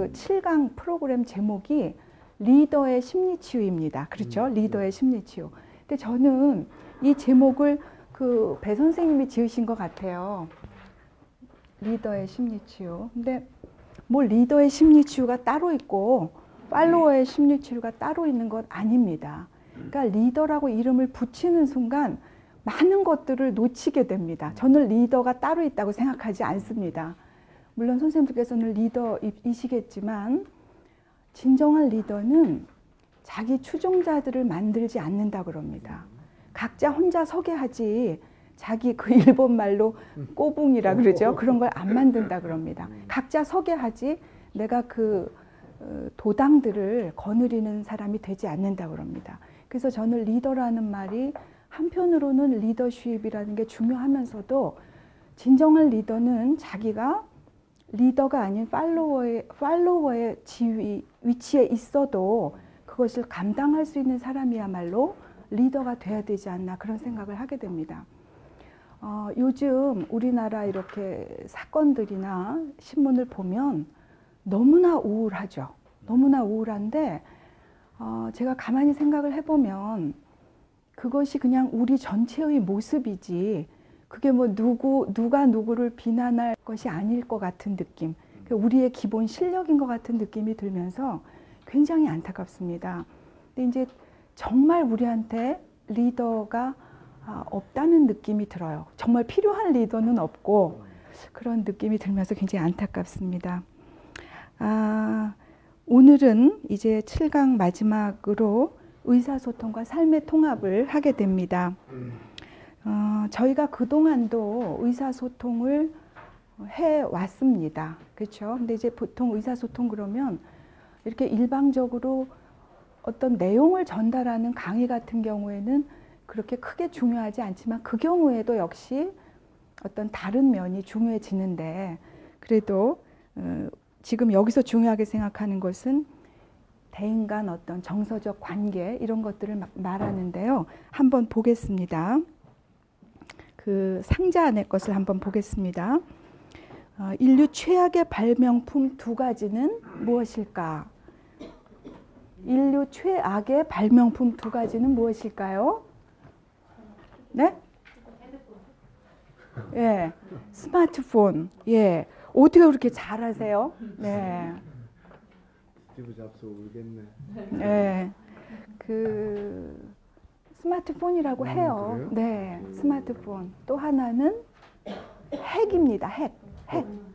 그 7강 프로그램 제목이 리더의 심리치유입니다. 그렇죠? 리더의 심리치유. 근데 저는 이 제목을 그 배 선생님이 지으신 것 같아요. 리더의 심리치유. 근데 뭐 리더의 심리치유가 따로 있고 팔로워의 심리치유가 따로 있는 것 아닙니다. 그러니까 리더라고 이름을 붙이는 순간 많은 것들을 놓치게 됩니다. 저는 리더가 따로 있다고 생각하지 않습니다. 물론 선생님들께서는 리더이시겠지만 진정한 리더는 자기 추종자들을 만들지 않는다 그럽니다. 각자 혼자 서게 하지 자기 그 일본 말로 꼬붕이라 그러죠. 그런 걸 안 만든다 그럽니다. 각자 서게 하지 내가 그 도당들을 거느리는 사람이 되지 않는다 그럽니다. 그래서 저는 리더라는 말이 한편으로는 리더십이라는 게 중요하면서도 진정한 리더는 자기가 리더가 아닌 팔로워의 지위, 위치에 있어도 그것을 감당할 수 있는 사람이야말로 리더가 돼야 되지 않나 그런 생각을 하게 됩니다. 요즘 우리나라 이렇게 사건들이나 신문을 보면 너무나 우울하죠. 너무나 우울한데 제가 가만히 생각을 해보면 그것이 그냥 우리 전체의 모습이지 그게 뭐 누가 누구를 비난할 것이 아닐 것 같은 느낌, 우리의 기본 실력인 것 같은 느낌이 들면서 굉장히 안타깝습니다. 근데 이제 정말 우리한테 리더가 없다는 느낌이 들어요. 정말 필요한 리더는 없고 그런 느낌이 들면서 굉장히 안타깝습니다. 오늘은 이제 7강 마지막으로 의사소통과 삶의 통합을 하게 됩니다. 저희가 그동안도 의사소통을 해왔습니다. 그렇죠? 근데 이제 보통 의사소통 그러면 이렇게 일방적으로 어떤 내용을 전달하는 강의 같은 경우에는 그렇게 크게 중요하지 않지만 그 경우에도 역시 어떤 다른 면이 중요해지는데 그래도 지금 여기서 중요하게 생각하는 것은 대인 간 어떤 정서적 관계 이런 것들을 말하는데요. 한번 보겠습니다. 그 상자 안의 것을 한번 보겠습니다. 인류 최악의 발명품 2가지는 무엇일까? 인류 최악의 발명품 2가지는 무엇일까요? 네? 예, 스마트폰. 예, 어떻게 그렇게 잘하세요? 네. 스티브 잡스 울겠네. 예, 그 스마트폰이라고 해요. 그래요? 네, 스마트폰. 또 하나는 핵입니다. 핵.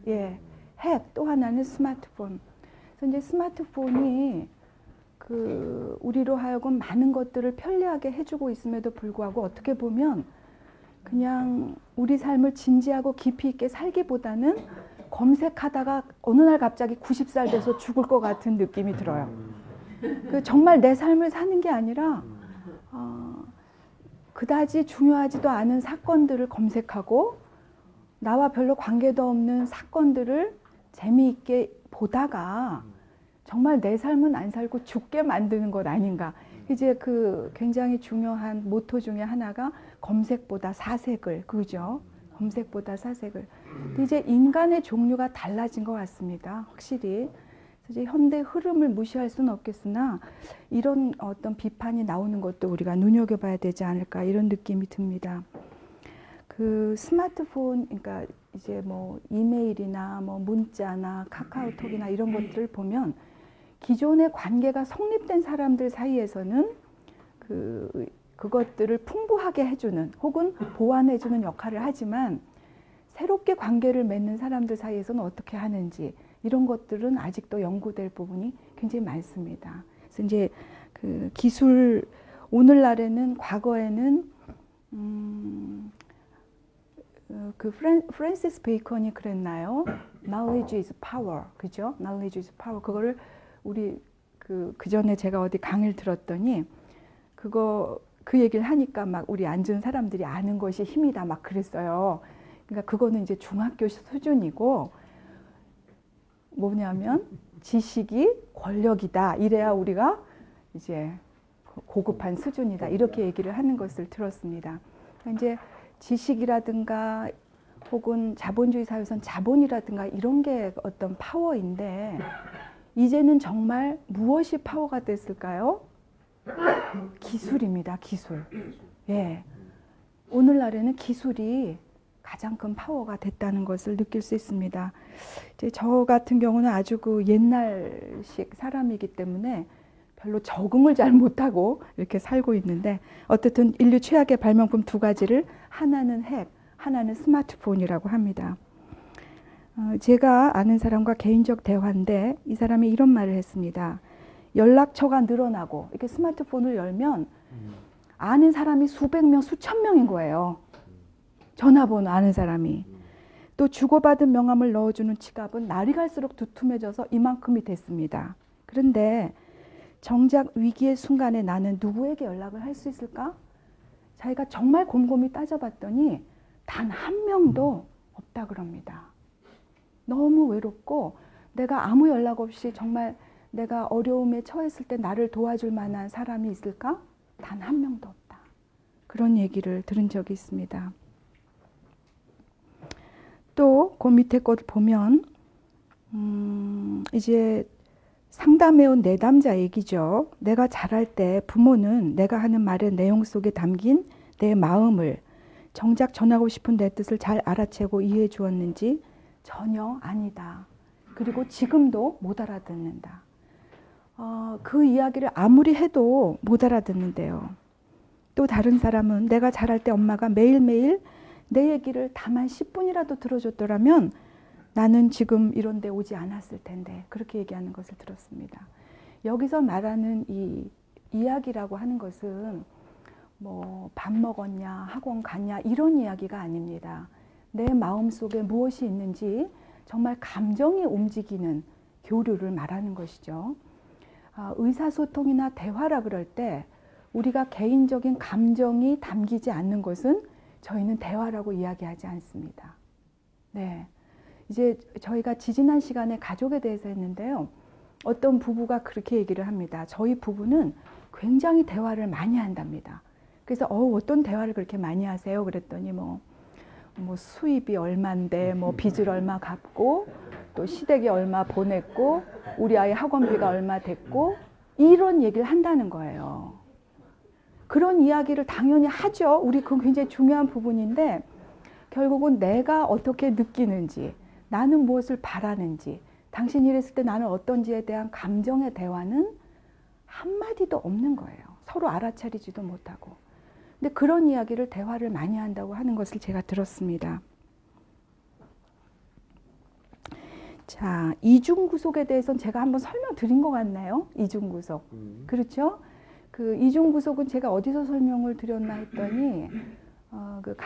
예, 핵. 또 하나는 스마트폰. 그래서 이제 스마트폰이 그 우리로 하여금 많은 것들을 편리하게 해주고 있음에도 불구하고 어떻게 보면 그냥 우리 삶을 진지하고 깊이 있게 살기보다는 검색하다가 어느 날 갑자기 90살 돼서 죽을 것 같은 느낌이 들어요. 그 정말 내 삶을 사는 게 아니라 그다지 중요하지도 않은 사건들을 검색하고 나와 별로 관계도 없는 사건들을 재미있게 보다가 정말 내 삶은 안 살고 죽게 만드는 것 아닌가. 이제 그 굉장히 중요한 모토 중에 하나가 검색보다 사색을, 그죠? 검색보다 사색을. 근데 이제 인간의 종류가 달라진 것 같습니다. 확실히. 그래서 이제 현대 흐름을 무시할 수는 없겠으나 이런 어떤 비판이 나오는 것도 우리가 눈여겨봐야 되지 않을까 이런 느낌이 듭니다. 그 스마트폰, 그러니까 이제 뭐 이메일이나 뭐 문자나 카카오톡이나 이런 것들을 보면 기존의 관계가 성립된 사람들 사이에서는 그것들을 풍부하게 해주는 혹은 보완해주는 역할을 하지만 새롭게 관계를 맺는 사람들 사이에서는 어떻게 하는지 이런 것들은 아직도 연구될 부분이 굉장히 많습니다. 그래서 이제 그 기술 오늘날에는 과거에는 그 프랜시스 베이컨이 그랬나요? Knowledge is power, 그죠? Knowledge is power. 그거를 우리 그 전에 제가 어디 강의를 들었더니 그 얘기를 하니까 막 우리 앉은 사람들이 아는 것이 힘이다 막 그랬어요. 그러니까 그거는 이제 중학교 수준이고 뭐냐면 지식이 권력이다. 이래야 우리가 이제 고급한 수준이다. 이렇게 얘기를 하는 것을 들었습니다. 이제 지식이라든가 혹은 자본주의 사회에서는 자본이라든가 이런 게 어떤 파워인데 이제는 정말 무엇이 파워가 됐을까요? 기술입니다. 기술. 예. 오늘날에는 기술이 가장 큰 파워가 됐다는 것을 느낄 수 있습니다. 이제 저 같은 경우는 아주 그 옛날식 사람이기 때문에 별로 적응을 잘 못하고 이렇게 살고 있는데, 어쨌든 인류 최악의 발명품 두 가지를, 하나는 핵, 하나는 스마트폰이라고 합니다. 제가 아는 사람과 개인적 대화인데 이 사람이 이런 말을 했습니다. 연락처가 늘어나고 이렇게 스마트폰을 열면 아는 사람이 수백 명, 수천 명인 거예요. 전화번호 아는 사람이. 또 주고받은 명함을 넣어주는 지갑은 날이 갈수록 두툼해져서 이만큼이 됐습니다. 그런데 정작 위기의 순간에 나는 누구에게 연락을 할 수 있을까? 자기가 정말 곰곰이 따져봤더니 단 한 명도 없다 그럽니다. 너무 외롭고 내가 아무 연락 없이 정말 내가 어려움에 처했을 때 나를 도와줄 만한 사람이 있을까? 단 한 명도 없다. 그런 얘기를 들은 적이 있습니다. 또 그 밑에 것 보면 이제 상담해온 내담자 얘기죠. 내가 자랄 때 부모는 내가 하는 말의 내용 속에 담긴 내 마음을, 정작 전하고 싶은 내 뜻을 잘 알아채고 이해해 주었는지 전혀 아니다. 그리고 지금도 못 알아듣는다. 그 이야기를 아무리 해도 못 알아듣는데요. 또 다른 사람은 내가 자랄 때 엄마가 매일매일 내 얘기를 다만 10분이라도 들어줬더라면 나는 지금 이런 데 오지 않았을 텐데, 그렇게 얘기하는 것을 들었습니다. 여기서 말하는 이 이야기라고 하는 것은 뭐 밥 먹었냐, 학원 갔냐 이런 이야기가 아닙니다. 내 마음속에 무엇이 있는지 정말 감정이 움직이는 교류를 말하는 것이죠. 의사소통이나 대화라 그럴 때 우리가 개인적인 감정이 담기지 않는 것은 저희는 대화라고 이야기하지 않습니다. 네. 이제 저희가 지지난 시간에 가족에 대해서 했는데요. 어떤 부부가 그렇게 얘기를 합니다. 저희 부부는 굉장히 대화를 많이 한답니다. 그래서 어떤 대화를 그렇게 많이 하세요? 그랬더니 뭐 수입이 얼만데, 뭐 빚을 얼마 갚고, 또 시댁이 얼마 보냈고, 우리 아이 학원비가 얼마 됐고, 이런 얘기를 한다는 거예요. 그런 이야기를 당연히 하죠. 우리 그건 굉장히 중요한 부분인데, 결국은 내가 어떻게 느끼는지, 나는 무엇을 바라는지, 당신이 이랬을 때 나는 어떤지에 대한 감정의 대화는 한마디도 없는 거예요. 서로 알아차리지도 못하고. 근데 그런 이야기를 대화를 많이 한다고 하는 것을 제가 들었습니다. 자, 이중구속에 대해서는 제가 한번 설명드린 것 같나요? 이중구속. 그렇죠? 그 이중구속은 제가 어디서 설명을 드렸나 했더니 그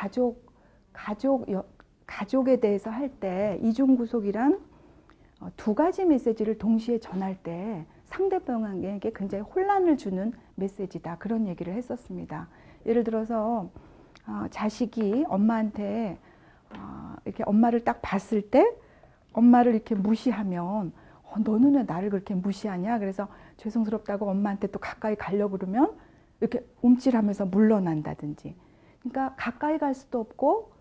가족에 대해서 할 때 이중구속이란 두 가지 메시지를 동시에 전할 때 상대방에게 굉장히 혼란을 주는 메시지다. 그런 얘기를 했었습니다. 예를 들어서 자식이 엄마한테 이렇게 엄마를 딱 봤을 때 엄마를 이렇게 무시하면 너는 왜 나를 그렇게 무시하냐? 그래서 죄송스럽다고 엄마한테 또 가까이 가려고 그러면 이렇게 움찔하면서 물러난다든지. 그러니까 가까이 갈 수도 없고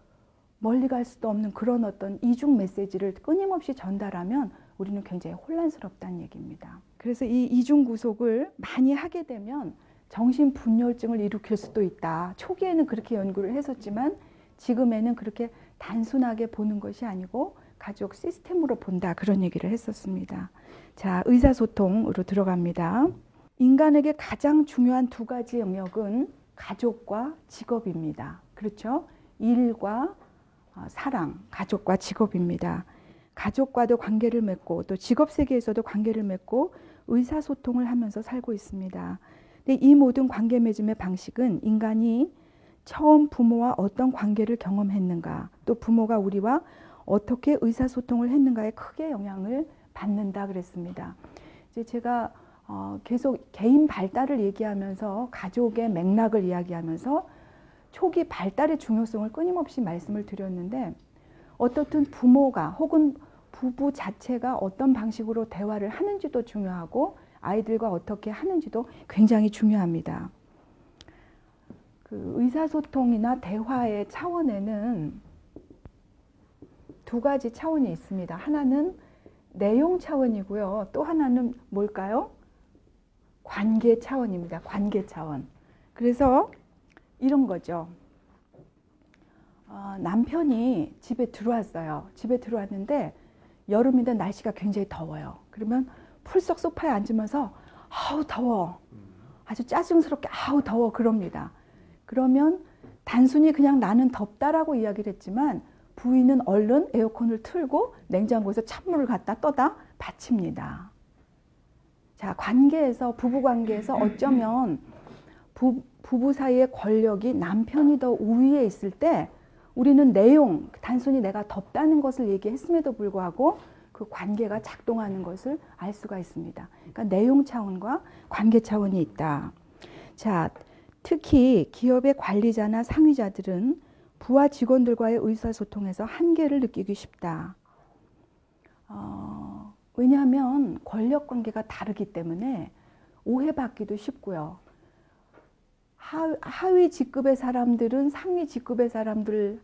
멀리 갈 수도 없는 그런 어떤 이중 메시지를 끊임없이 전달하면 우리는 굉장히 혼란스럽다는 얘기입니다. 그래서 이 이중 구속을 많이 하게 되면 정신분열증을 일으킬 수도 있다. 초기에는 그렇게 연구를 했었지만 지금에는 그렇게 단순하게 보는 것이 아니고 가족 시스템으로 본다. 그런 얘기를 했었습니다. 자, 의사소통으로 들어갑니다. 인간에게 가장 중요한 두 가지 영역은 가족과 직업입니다. 그렇죠? 일과 사랑, 가족과 직업입니다. 가족과도 관계를 맺고 또 직업 세계에서도 관계를 맺고 의사소통을 하면서 살고 있습니다. 근데 이 모든 관계 맺음의 방식은 인간이 처음 부모와 어떤 관계를 경험했는가, 또 부모가 우리와 어떻게 의사소통을 했는가에 크게 영향을 받는다 그랬습니다. 이제 제가 계속 개인 발달을 얘기하면서 가족의 맥락을 이야기하면서 초기 발달의 중요성을 끊임없이 말씀을 드렸는데, 어떻든 부모가 혹은 부부 자체가 어떤 방식으로 대화를 하는지도 중요하고 아이들과 어떻게 하는지도 굉장히 중요합니다. 그 의사소통이나 대화의 차원에는 두 가지 차원이 있습니다. 하나는 내용 차원이고요. 또 하나는 뭘까요? 관계 차원입니다. 관계 차원. 그래서 이런 거죠. 남편이 집에 들어왔어요. 집에 들어왔는데 여름인데 날씨가 굉장히 더워요. 그러면 풀썩 소파에 앉으면서 아우 더워. 아주 짜증스럽게 아우 더워 그럽니다. 그러면 단순히 그냥 나는 덥다라고 이야기를 했지만 부인은 얼른 에어컨을 틀고 냉장고에서 찬물을 갖다 떠다 받칩니다. 자, 관계에서 부부 관계에서 어쩌면 부부 사이의 권력이 남편이 더 우위에 있을 때 우리는 내용, 단순히 내가 덥다는 것을 얘기했음에도 불구하고 그 관계가 작동하는 것을 알 수가 있습니다. 그러니까 내용 차원과 관계 차원이 있다. 자, 특히 기업의 관리자나 상위자들은 부하 직원들과의 의사소통에서 한계를 느끼기 쉽다. 왜냐하면 권력 관계가 다르기 때문에 오해받기도 쉽고요. 하위 직급의 사람들은 상위 직급의 사람들의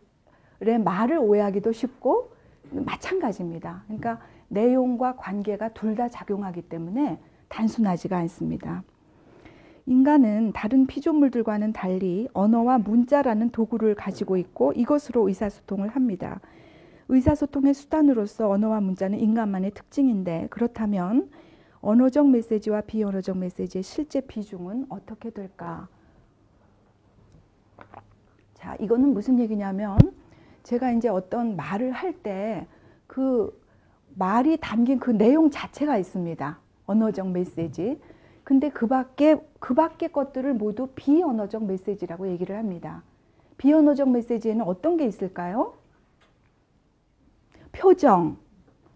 말을 오해하기도 쉽고 마찬가지입니다. 그러니까 내용과 관계가 둘 다 작용하기 때문에 단순하지가 않습니다. 인간은 다른 피조물들과는 달리 언어와 문자라는 도구를 가지고 있고 이것으로 의사소통을 합니다. 의사소통의 수단으로서 언어와 문자는 인간만의 특징인데 그렇다면 언어적 메시지와 비언어적 메시지의 실제 비중은 어떻게 될까? 자, 이거는 무슨 얘기냐면 제가 이제 어떤 말을 할 때 그 말이 담긴 그 내용 자체가 있습니다. 언어적 메시지. 근데 그 밖에 것들을 모두 비언어적 메시지라고 얘기를 합니다. 비언어적 메시지에는 어떤 게 있을까요? 표정,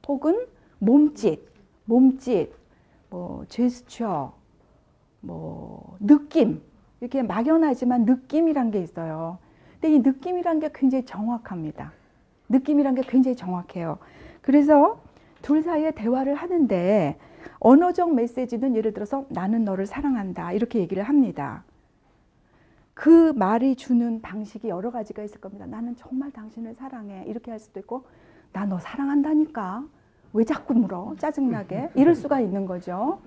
혹은 몸짓, 뭐 제스처, 뭐 느낌, 이렇게 막연하지만 느낌이란 게 있어요. 근데 이 느낌이란 게 굉장히 정확합니다. 느낌이란 게 굉장히 정확해요. 그래서 둘 사이에 대화를 하는데 언어적 메시지는 예를 들어서 나는 너를 사랑한다 이렇게 얘기를 합니다. 그 말이 주는 방식이 여러 가지가 있을 겁니다. 나는 정말 당신을 사랑해 이렇게 할 수도 있고 나 너 사랑한다니까 왜 자꾸 물어 짜증나게 이럴 수가 있는 거죠.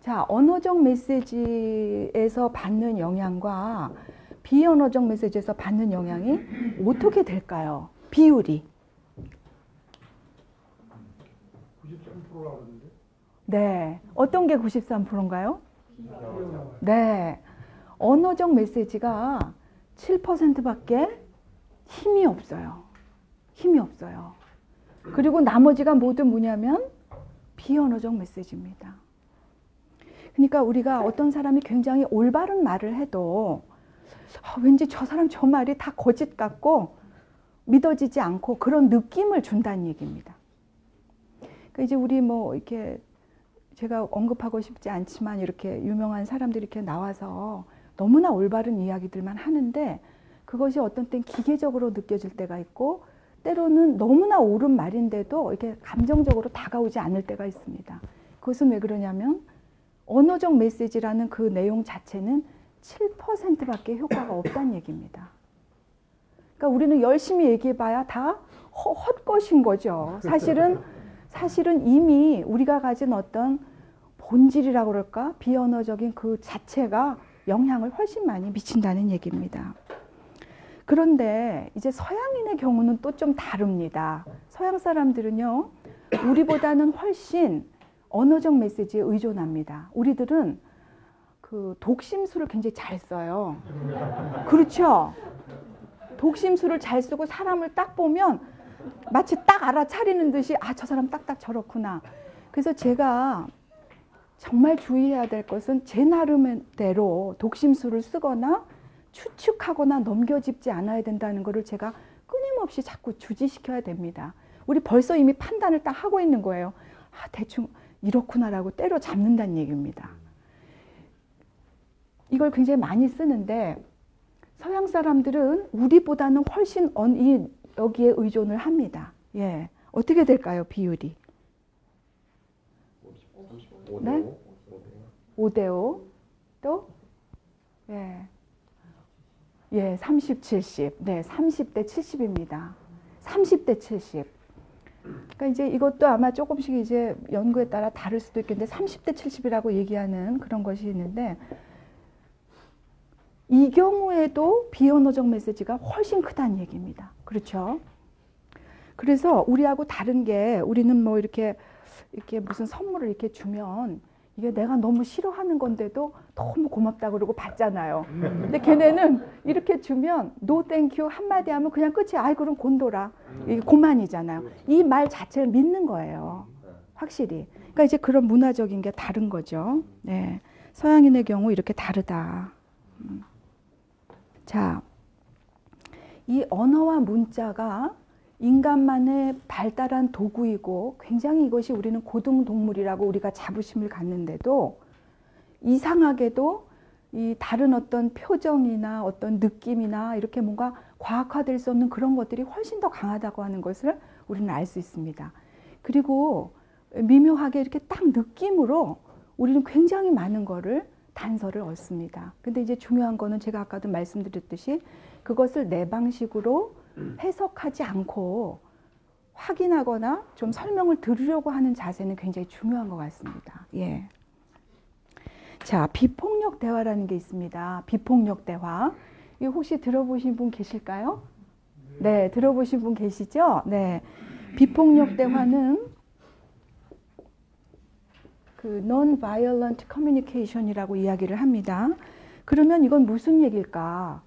자, 언어적 메시지에서 받는 영향과 비언어적 메시지에서 받는 영향이 어떻게 될까요? 비율이 93%라고 하는데. 네, 어떤 게 93%인가요? 네, 언어적 메시지가 7%밖에 힘이 없어요. 힘이 없어요. 그리고 나머지가 모두 뭐냐면 비언어적 메시지입니다. 그러니까 우리가 어떤 사람이 굉장히 올바른 말을 해도 왠지 저 사람 저 말이 다 거짓 같고 믿어지지 않고 그런 느낌을 준다는 얘기입니다. 그러니까 이제 우리 뭐 이렇게 제가 언급하고 싶지 않지만 이렇게 유명한 사람들이 이렇게 나와서 너무나 올바른 이야기들만 하는데 그것이 어떤 땐 기계적으로 느껴질 때가 있고 때로는 너무나 옳은 말인데도 이렇게 감정적으로 다가오지 않을 때가 있습니다. 그것은 왜 그러냐면 언어적 메시지라는 그 내용 자체는 7%밖에 효과가 없다는 얘기입니다. 그러니까 우리는 열심히 얘기해봐야 다 헛것인 거죠. 사실은 이미 우리가 가진 어떤 본질이라고 그럴까? 비언어적인 그 자체가 영향을 훨씬 많이 미친다는 얘기입니다. 그런데 이제 서양인의 경우는 또 좀 다릅니다. 서양 사람들은요, 우리보다는 훨씬 언어적 메시지에 의존합니다. 우리들은 그 독심술을 굉장히 잘 써요. 그렇죠? 독심술을 잘 쓰고 사람을 딱 보면 마치 딱 알아차리는 듯이 아, 저 사람 딱딱 저렇구나. 그래서 제가 정말 주의해야 될 것은 제 나름대로 독심술을 쓰거나 추측하거나 넘겨짚지 않아야 된다는 것을 제가 끊임없이 자꾸 주지시켜야 됩니다. 우리 벌써 이미 판단을 딱 하고 있는 거예요. 아, 대충 이렇구나라고 때려잡는다는 얘기입니다. 이걸 굉장히 많이 쓰는데 서양 사람들은 우리보다는 훨씬 여기에 의존을 합니다. 예, 어떻게 될까요, 비율이? 5대5. 네? 5대5. 또? 예. 예, 30, 70. 네, 30대 70입니다. 30대 70. 그러니까 이제 이것도 아마 조금씩 이제 연구에 따라 다를 수도 있겠는데 30대 70이라고 얘기하는 그런 것이 있는데 이 경우에도 비언어적 메시지가 훨씬 크다는 얘기입니다. 그렇죠? 그래서 우리하고 다른 게 우리는 뭐 이렇게 무슨 선물을 이렇게 주면 이게 내가 너무 싫어하는 건데도 너무 고맙다 그러고 받잖아요. 근데 걔네는 이렇게 주면 no thank you 한마디 하면 그냥 끝이 아이 그럼 곤돌아. 이게 고만이잖아요. 이 말 자체를 믿는 거예요. 확실히. 그러니까 이제 그런 문화적인 게 다른 거죠. 네. 서양인의 경우 이렇게 다르다. 자, 이 언어와 문자가 인간만의 발달한 도구이고 굉장히 이것이 우리는 고등동물이라고 우리가 자부심을 갖는데도 이상하게도 이 다른 어떤 표정이나 어떤 느낌이나 이렇게 뭔가 과학화될 수 없는 그런 것들이 훨씬 더 강하다고 하는 것을 우리는 알 수 있습니다. 그리고 미묘하게 이렇게 딱 느낌으로 우리는 굉장히 많은 거를 단서를 얻습니다. 근데 이제 중요한 거는 제가 아까도 말씀드렸듯이 그것을 내 방식으로 해석하지 않고 확인하거나 좀 설명을 들으려고 하는 자세는 굉장히 중요한 것 같습니다. 예. 자, 비폭력 대화라는 게 있습니다. 비폭력 대화. 이거 혹시 들어보신 분 계실까요? 네, 들어보신 분 계시죠? 네. 비폭력 대화는 그 non-violent communication이라고 이야기를 합니다. 그러면 이건 무슨 얘기일까?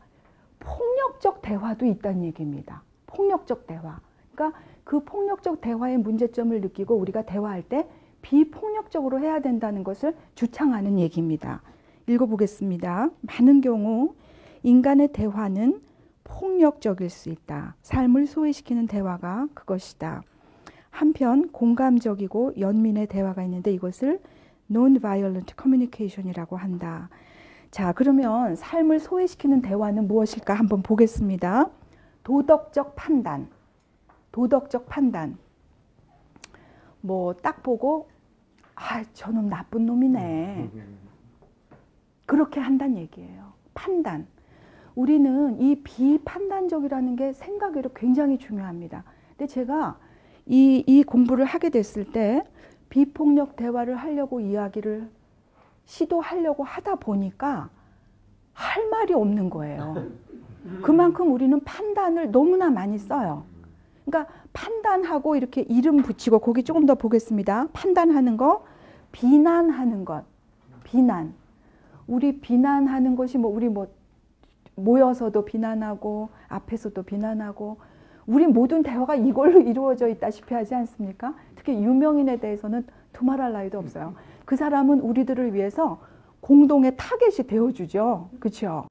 폭력적 대화도 있다는 얘기입니다. 폭력적 대화. 그러니까 그 폭력적 대화의 문제점을 느끼고 우리가 대화할 때 비폭력적으로 해야 된다는 것을 주창하는 얘기입니다. 읽어보겠습니다. 많은 경우 인간의 대화는 폭력적일 수 있다. 삶을 소외시키는 대화가 그것이다. 한편 공감적이고 연민의 대화가 있는데 이것을 non-violent communication이라고 한다. 자, 그러면 삶을 소외시키는 대화는 무엇일까 한번 보겠습니다. 도덕적 판단. 도덕적 판단. 뭐 딱 보고 아, 저놈 나쁜 놈이네. 그렇게 한다는 얘기예요. 판단. 우리는 이 비판단적이라는 게 생각으로 굉장히 중요합니다. 근데 제가 이 공부를 하게 됐을 때 비폭력 대화를 하려고 이야기를 시도하려고 하다 보니까 할 말이 없는 거예요. 그만큼 우리는 판단을 너무나 많이 써요. 그러니까 판단하고 이렇게 이름 붙이고 거기 조금 더 보겠습니다. 판단하는 거, 비난하는 것, 비난. 우리 비난하는 것이 우리 모여서도 비난하고 앞에서도 비난하고 우리 모든 대화가 이걸로 이루어져 있다시피 하지 않습니까? 특히 유명인에 대해서는 두말할 나위도 없어요. 그 사람은 우리들을 위해서 공동의 타겟이 되어주죠. 그렇죠?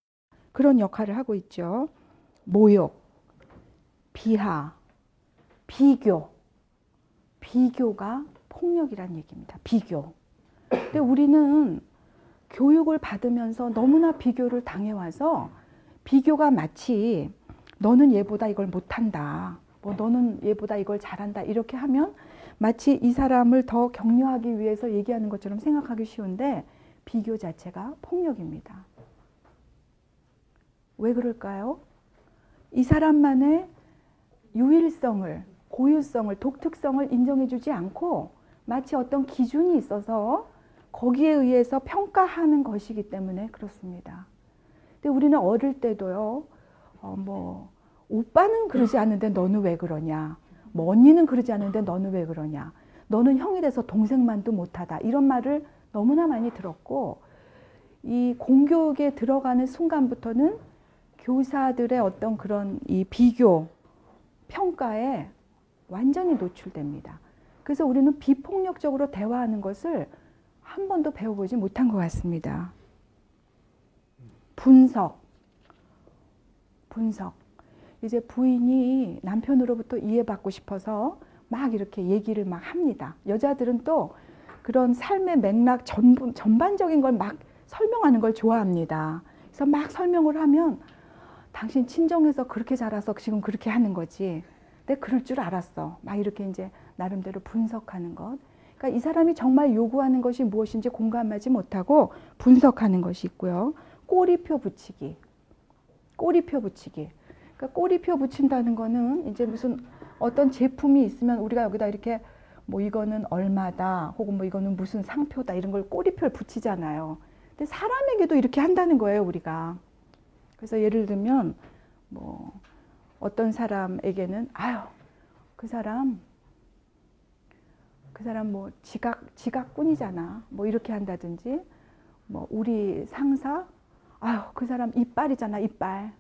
그런 역할을 하고 있죠. 모욕, 비하, 비교. 비교가 폭력이란 얘기입니다. 비교. 근데 우리는 교육을 받으면서 너무나 비교를 당해와서 비교가 마치 너는 얘보다 이걸 못한다. 너는 얘보다 이걸 잘한다. 이렇게 하면 마치 이 사람을 더 격려하기 위해서 얘기하는 것처럼 생각하기 쉬운데 비교 자체가 폭력입니다. 왜 그럴까요? 이 사람만의 유일성을, 고유성을, 독특성을 인정해주지 않고 마치 어떤 기준이 있어서 거기에 의해서 평가하는 것이기 때문에 그렇습니다. 근데 우리는 어릴 때도요, 오빠는 그러지 않는데 너는 왜 그러냐? 언니는 그러지 않는데 너는 왜 그러냐? 너는 형이 돼서 동생만도 못하다. 이런 말을 너무나 많이 들었고, 이 공교육에 들어가는 순간부터는 교사들의 어떤 그런 이 비교, 평가에 완전히 노출됩니다. 그래서 우리는 비폭력적으로 대화하는 것을 한 번도 배워보지 못한 것 같습니다. 분석. 이제 부인이 남편으로부터 이해받고 싶어서 막 이렇게 얘기를 막 합니다. 여자들은 또 그런 삶의 맥락 전반적인 걸 막 설명하는 걸 좋아합니다. 그래서 막 설명을 하면 당신 친정에서 그렇게 자라서 지금 그렇게 하는 거지. 내가 그럴 줄 알았어. 막 이렇게 이제 나름대로 분석하는 것. 그러니까 이 사람이 정말 요구하는 것이 무엇인지 공감하지 못하고 분석하는 것이 있고요. 꼬리표 붙이기. 그러니까 꼬리표 붙인다는 거는 이제 무슨 어떤 제품이 있으면 우리가 여기다 이렇게 뭐 이거는 얼마다 혹은 뭐 이거는 무슨 상표다 이런 걸 꼬리표를 붙이잖아요. 근데 사람에게도 이렇게 한다는 거예요, 우리가. 그래서 예를 들면 뭐 어떤 사람에게는 아유 그 사람 뭐 지각꾼이잖아 뭐 이렇게 한다든지, 뭐 우리 상사 아유 그 사람 이빨이잖아 이빨.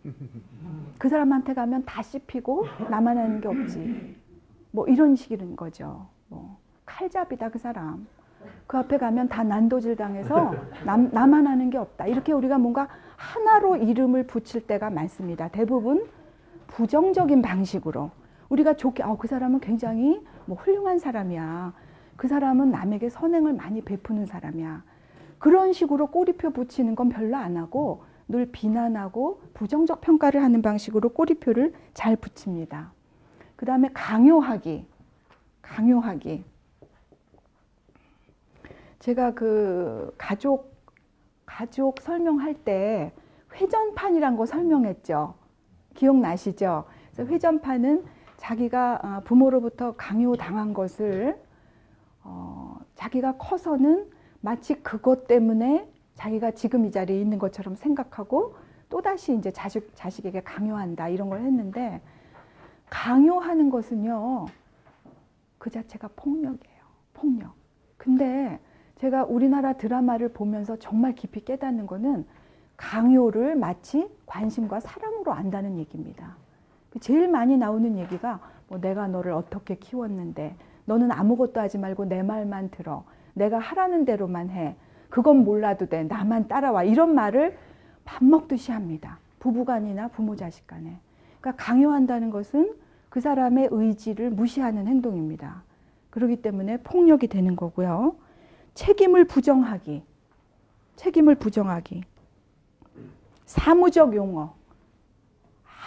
그 사람한테 가면 다 씹히고 나만 하는 게 없지. 뭐 이런 식인 거죠. 뭐 칼잡이다 그 사람. 그 앞에 가면 다 난도질 당해서 나만 하는 게 없다. 이렇게 우리가 뭔가 하나로 이름을 붙일 때가 많습니다. 대부분 부정적인 방식으로 우리가 좋게 그 사람은 굉장히 뭐 훌륭한 사람이야. 그 사람은 남에게 선행을 많이 베푸는 사람이야. 그런 식으로 꼬리표 붙이는 건 별로 안 하고 늘 비난하고 부정적 평가를 하는 방식으로 꼬리표를 잘 붙입니다. 그 다음에 강요하기. 제가 그 가족 설명할 때 회전판이란 거 설명했죠. 기억나시죠? 그래서 회전판은 자기가 부모로부터 강요당한 것을 자기가 커서는 마치 그것 때문에 자기가 지금 이 자리에 있는 것처럼 생각하고 또다시 이제 자식에게 강요한다 이런 걸 했는데, 강요하는 것은요 그 자체가 폭력이에요. 폭력. 근데 제가 우리나라 드라마를 보면서 정말 깊이 깨닫는 거는 강요를 마치 관심과 사랑으로 안다는 얘기입니다. 제일 많이 나오는 얘기가 뭐 내가 너를 어떻게 키웠는데 너는 아무것도 하지 말고 내 말만 들어. 내가 하라는 대로만 해. 그건 몰라도 돼. 나만 따라와. 이런 말을 밥 먹듯이 합니다. 부부간이나 부모 자식 간에. 그러니까 강요한다는 것은 그 사람의 의지를 무시하는 행동입니다. 그렇기 때문에 폭력이 되는 거고요. 책임을 부정하기. 사무적 용어.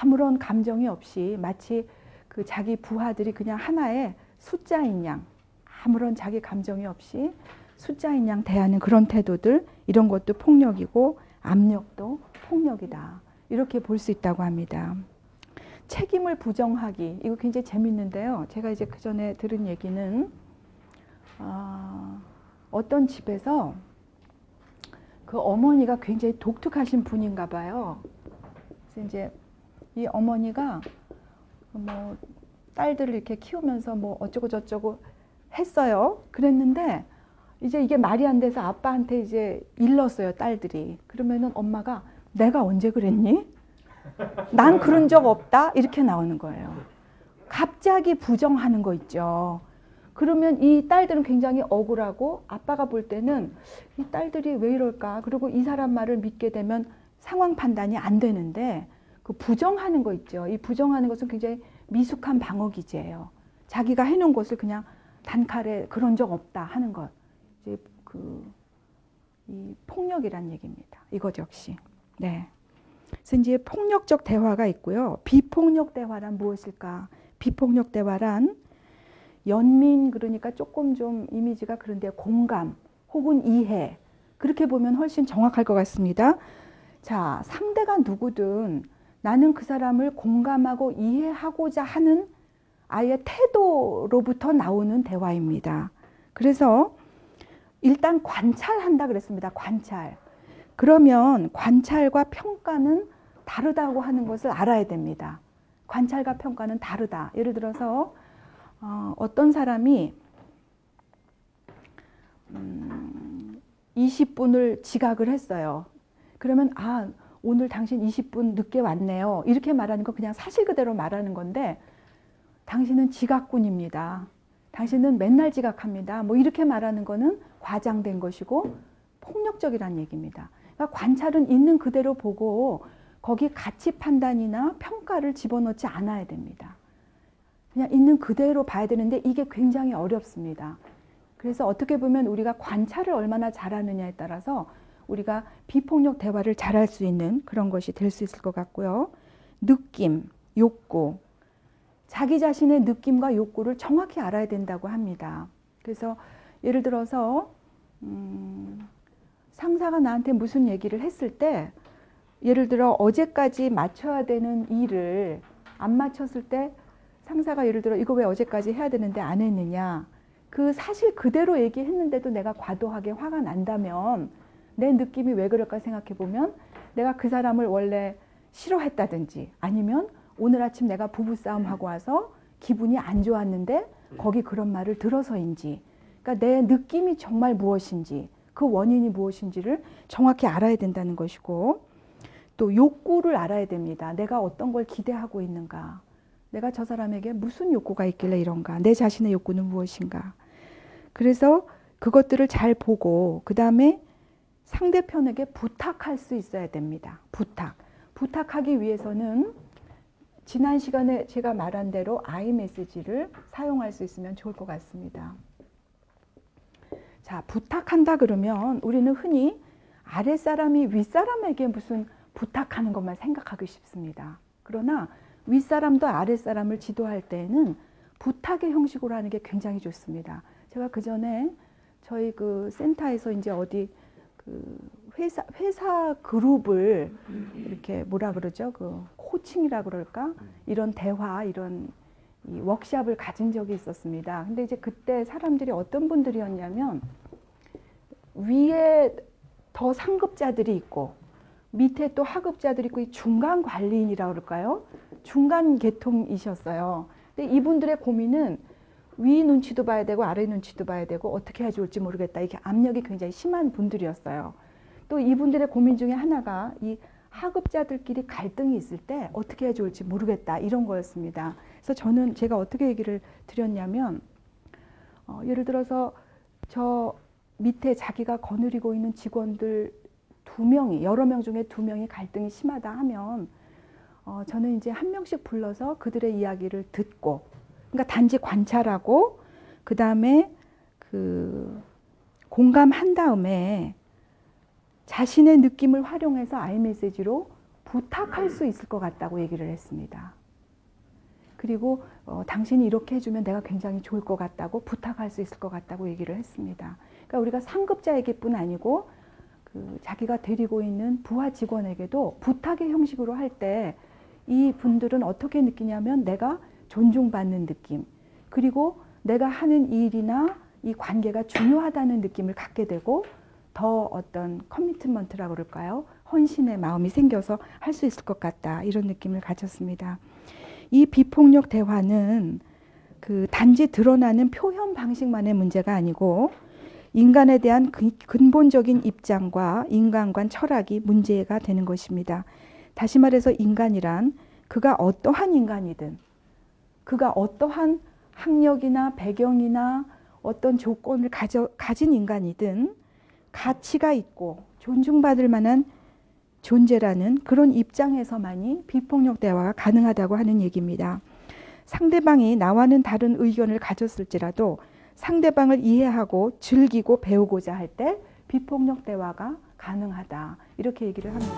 아무런 감정이 없이 마치 그 자기 부하들이 그냥 하나의 숫자인 양, 아무런 자기 감정이 없이 숫자인 양 대하는 그런 태도들, 이런 것도 폭력이고 압력도 폭력이다. 이렇게 볼 수 있다고 합니다. 책임을 부정하기, 이거 굉장히 재밌는데요. 제가 이제 그 전에 들은 얘기는 어떤 집에서 그 어머니가 굉장히 독특하신 분인가 봐요. 그래서 이제 이 어머니가 뭐 딸들을 이렇게 키우면서 뭐 어쩌고 저쩌고 했어요. 그랬는데 이제 이게 말이 안 돼서 아빠한테 이제 일렀어요, 딸들이. 그러면은 엄마가 내가 언제 그랬니? 난 그런 적 없다. 이렇게 나오는 거예요. 갑자기 부정하는 거 있죠. 그러면 이 딸들은 굉장히 억울하고 아빠가 볼 때는 이 딸들이 왜 이럴까? 그리고 이 사람 말을 믿게 되면 상황 판단이 안 되는데 그 부정하는 거 있죠. 이 부정하는 것은 굉장히 미숙한 방어 기제예요. 자기가 해놓은 것을 그냥 단칼에 그런 적 없다 하는 것. 이제 이 폭력이란 얘기입니다. 이것 역시. 네. 그래서 이제 폭력적 대화가 있고요. 비폭력 대화란 무엇일까? 비폭력 대화란 연민, 그러니까 조금 좀 이미지가 그런데 공감 혹은 이해, 그렇게 보면 훨씬 정확할 것 같습니다. 자, 상대가 누구든 나는 그 사람을 공감하고 이해하고자 하는 아예 태도로부터 나오는 대화입니다. 그래서 일단 관찰한다 그랬습니다. 관찰. 그러면 관찰과 평가는 다르다고 하는 것을 알아야 됩니다. 관찰과 평가는 다르다. 예를 들어서 어떤 사람이 20분을 지각을 했어요. 그러면 오늘 당신 20분 늦게 왔네요. 이렇게 말하는 거 그냥 사실 그대로 말하는 건데, 당신은 지각꾼입니다. 당신은 맨날 지각합니다. 뭐 이렇게 말하는 거는 과장된 것이고 폭력적이라는 얘기입니다. 그러니까 관찰은 있는 그대로 보고 거기 가치 판단이나 평가를 집어넣지 않아야 됩니다. 그냥 있는 그대로 봐야 되는데 이게 굉장히 어렵습니다. 그래서 어떻게 보면 우리가 관찰을 얼마나 잘하느냐에 따라서 우리가 비폭력 대화를 잘할 수 있는 그런 것이 될 수 있을 것 같고요. 느낌, 욕구. 자기 자신의 느낌과 욕구를 정확히 알아야 된다고 합니다. 그래서 예를 들어서 상사가 나한테 무슨 얘기를 했을 때, 예를 들어 어제까지 맞춰야 되는 일을 안 맞췄을 때 상사가 예를 들어 이거 왜 어제까지 해야 되는데 안 했느냐. 그 사실 그대로 얘기했는데도 내가 과도하게 화가 난다면 내 느낌이 왜 그럴까 생각해 보면 내가 그 사람을 원래 싫어했다든지 아니면 오늘 아침 내가 부부싸움하고 와서 기분이 안 좋았는데 거기 그런 말을 들어서인지, 그러니까 내 느낌이 정말 무엇인지 그 원인이 무엇인지를 정확히 알아야 된다는 것이고, 또 욕구를 알아야 됩니다. 내가 어떤 걸 기대하고 있는가, 내가 저 사람에게 무슨 욕구가 있길래 이런가, 내 자신의 욕구는 무엇인가. 그래서 그것들을 잘 보고 그 다음에 상대편에게 부탁할 수 있어야 됩니다. 부탁하기 위해서는 지난 시간에 제가 말한 대로 아이메시지를 사용할 수 있으면 좋을 것 같습니다. 자, 부탁한다 그러면 우리는 흔히 아랫사람이 윗사람에게 무슨 부탁하는 것만 생각하기 쉽습니다. 그러나 윗사람도 아랫사람을 지도할 때에는 부탁의 형식으로 하는 게 굉장히 좋습니다. 제가 그 전에 저희 그 센터에서 이제 어디 그 회사 그룹을 이렇게 뭐라 그러죠? 그 코칭이라 그럴까? 이런 대화, 이런 이 워크숍을 가진 적이 있었습니다. 근데 이제 그때 사람들이 어떤 분들이었냐면 위에 더 상급자들이 있고 밑에 또 하급자들이 있고 이 중간 관리인이라 그럴까요? 중간 계통이셨어요. 근데 이분들의 고민은 위 눈치도 봐야 되고 아래 눈치도 봐야 되고 어떻게 해야 좋을지 모르겠다. 이게 압력이 굉장히 심한 분들이었어요. 또 이분들의 고민 중에 하나가 이 하급자들끼리 갈등이 있을 때 어떻게 해야 좋을지 모르겠다. 이런 거였습니다. 그래서 저는 제가 어떻게 얘기를 드렸냐면 예를 들어서 저 밑에 자기가 거느리고 있는 직원들 2명이, 여러 명 중에 2명이 갈등이 심하다 하면 저는 이제 한 명씩 불러서 그들의 이야기를 듣고, 그러니까 단지 관찰하고 그 다음에 그 공감한 다음에 자신의 느낌을 활용해서 아이메시지로 부탁할 수 있을 것 같다고 얘기를 했습니다. 그리고 당신이 이렇게 해주면 내가 굉장히 좋을 것 같다고, 부탁할 수 있을 것 같다고 얘기를 했습니다. 그러니까 우리가 상급자에게뿐 아니고 그 자기가 데리고 있는 부하 직원에게도 부탁의 형식으로 할 때 이 분들은 어떻게 느끼냐면 내가 존중받는 느낌, 그리고 내가 하는 일이나 이 관계가 중요하다는 느낌을 갖게 되고 더 어떤 커미트먼트라고 그럴까요? 헌신의 마음이 생겨서 할 수 있을 것 같다. 이런 느낌을 가졌습니다. 이 비폭력 대화는 그 단지 드러나는 표현 방식만의 문제가 아니고 인간에 대한 근본적인 입장과 인간관 철학이 문제가 되는 것입니다. 다시 말해서 인간이란 그가 어떠한 인간이든, 그가 어떠한 학력이나 배경이나 어떤 조건을 가진 인간이든 가치가 있고 존중받을 만한 존재라는 그런 입장에서만이 비폭력 대화가 가능하다고 하는 얘기입니다. 상대방이 나와는 다른 의견을 가졌을지라도 상대방을 이해하고 즐기고 배우고자 할 때 비폭력 대화가 가능하다. 이렇게 얘기를 합니다.